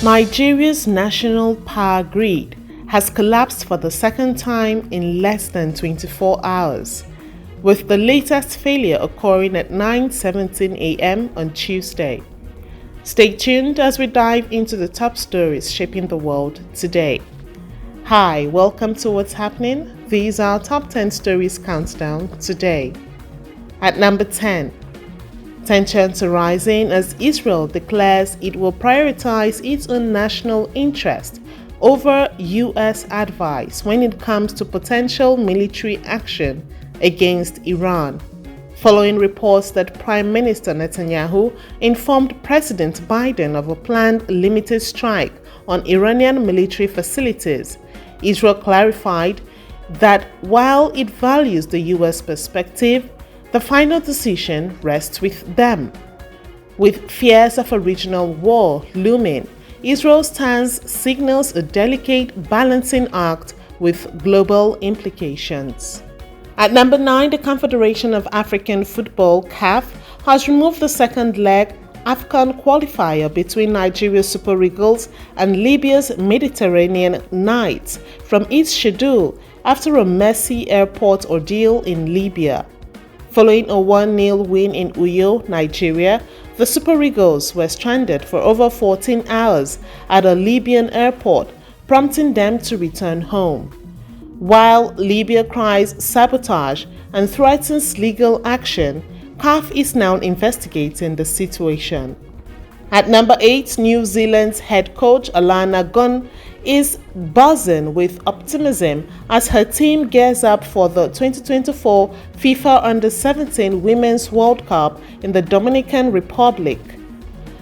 Nigeria's national power grid has collapsed for the second time in less than 24 hours, with the latest failure occurring at 9:17 a.m. on Tuesday. Stay tuned as we dive into the top stories shaping the world today. Hi, welcome to What's Happening. These are our top 10 stories countdown today. At number 10, tensions are rising as Israel declares it will prioritize its own national interest over U.S. advice when it comes to potential military action against Iran, following reports that Prime Minister Netanyahu informed President Biden of a planned limited strike on Iranian military facilities. Israel clarified that while it values the U.S. perspective, the final decision rests with them. With fears of a regional war looming, Israel's stance signals a delicate balancing act with global implications. At number 9, the Confederation of African Football (CAF) has removed the second leg AFCON qualifier between Nigeria's Super Eagles and Libya's Mediterranean Knights from its schedule after a messy airport ordeal in Libya. Following a 1-0 win in Uyo, Nigeria, the Super Eagles were stranded for over 14 hours at a Libyan airport, prompting them to return home. While Libya cries sabotage and threatens legal action, CAF is now investigating the situation. At number 8, New Zealand's head coach Alana Gunn is buzzing with optimism as her team gears up for the 2024 FIFA Under-17 Women's World Cup in the Dominican Republic.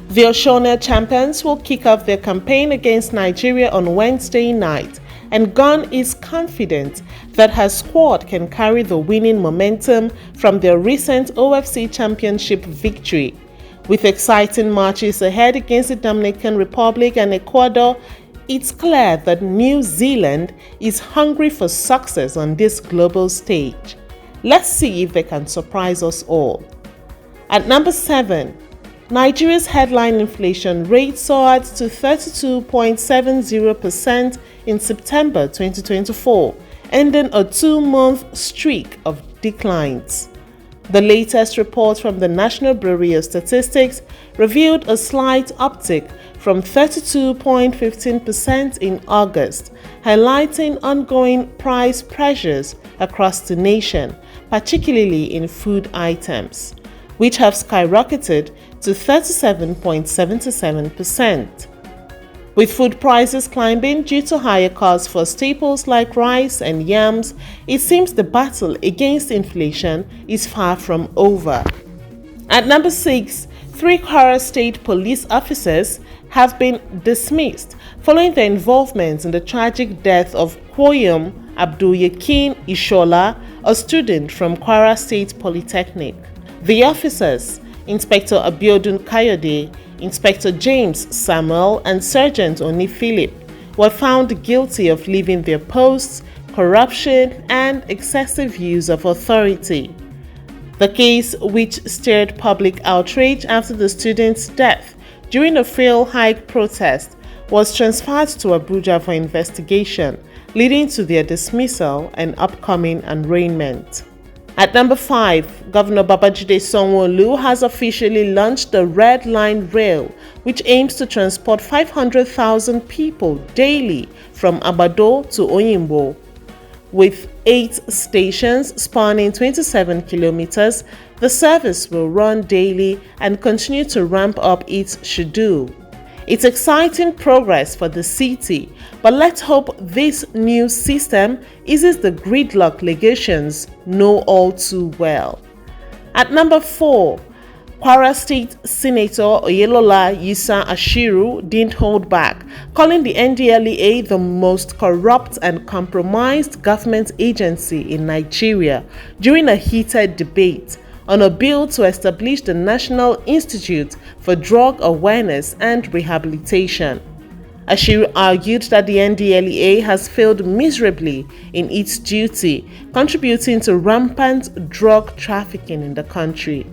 The Oceania champions will kick off their campaign against Nigeria on Wednesday night, and Gunn is confident that her squad can carry the winning momentum from their recent OFC Championship victory. With exciting matches ahead against the Dominican Republic and Ecuador, it's clear that New Zealand is hungry for success on this global stage. Let's see if they can surprise us all. At number 7, Nigeria's headline inflation rate soared to 32.70% in September 2024, ending a 2-month streak of declines. The latest report from the National Bureau of Statistics revealed a slight uptick from 32.15% in August, highlighting ongoing price pressures across the nation, particularly in food items, which have skyrocketed to 37.77%. With food prices climbing due to higher costs for staples like rice and yams, it seems the battle against inflation is far from over. At number 6, 3 Kwara State police officers have been dismissed following their involvement in the tragic death of Kwoyom Abdul-Yakin Ishola, a student from Kwara State Polytechnic. The officers, Inspector Abiodun Kayode, Inspector James Samuel, and Sergeant Oni Philip, were found guilty of leaving their posts, corruption, and excessive use of authority. The case, which stirred public outrage after the student's death during a fuel hike protest, was transferred to Abuja for investigation, leading to their dismissal and upcoming arraignment. At number 5, Governor Babajide Sanwo-Olu has officially launched the Red Line Rail, which aims to transport 500,000 people daily from Abado to Oyimbo. With 8 stations spanning 27 kilometers, the service will run daily and continue to ramp up its schedule. It's exciting progress for the city, but let's hope this new system eases the gridlock legations know all too well. At number 4, Kwara State Senator Oyelola Yisa Ashiru didn't hold back, calling the NDLEA the most corrupt and compromised government agency in Nigeria during a heated debate on a bill to establish the National Institute for Drug Awareness and Rehabilitation. Ashiru argued that the NDLEA has failed miserably in its duty, contributing to rampant drug trafficking in the country.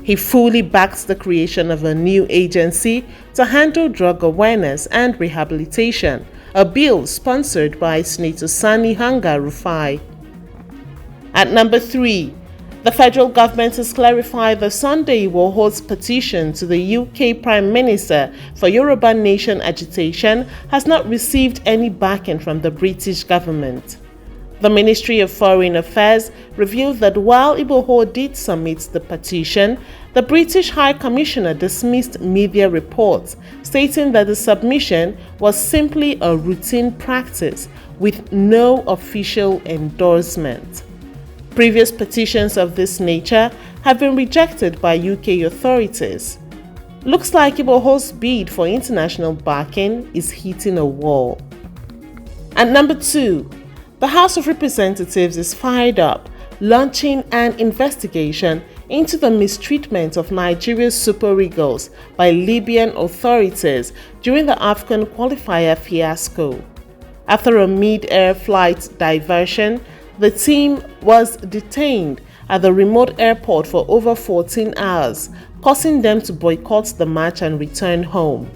He fully backs the creation of a new agency to handle drug awareness and rehabilitation, a bill sponsored by Senator Sani Hanga Rufai. At number 3, the federal government has clarified that Sunday Igboho's petition to the UK Prime Minister for Yoruba nation agitation has not received any backing from the British government. The Ministry of Foreign Affairs revealed that while Igboho did submit the petition, the British High Commissioner dismissed media reports stating that the submission was simply a routine practice with no official endorsement. Previous petitions of this nature have been rejected by UK authorities. Looks like Igboho's bid for international backing is hitting a wall. At number 2, the House of Representatives is fired up, launching an investigation into the mistreatment of Nigeria's Super Eagles by Libyan authorities during the AFCON Qualifier fiasco. After a mid-air flight diversion, the team was detained at the remote airport for over 14 hours, causing them to boycott the match and return home.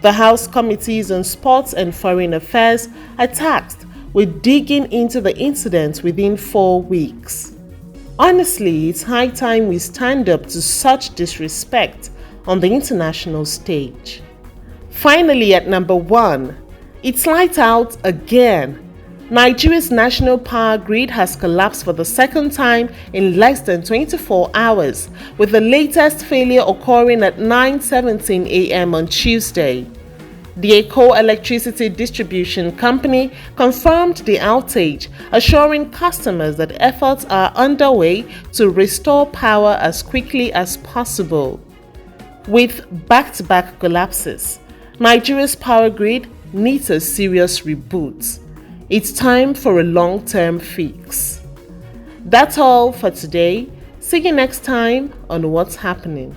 The House Committees on Sports and Foreign Affairs are tasked with digging into the incident within 4 weeks. Honestly, it's high time we stand up to such disrespect on the international stage. Finally, at number 1, it's light out again. Nigeria's national power grid has collapsed for the second time in less than 24 hours, with the latest failure occurring at 9:17 a.m. on Tuesday. The Eko Electricity Distribution Company confirmed the outage, assuring customers that efforts are underway to restore power as quickly as possible. With back-to-back collapses, Nigeria's power grid needs a serious reboot. It's time for a long-term fix. That's all for today. See you next time on What's Happening.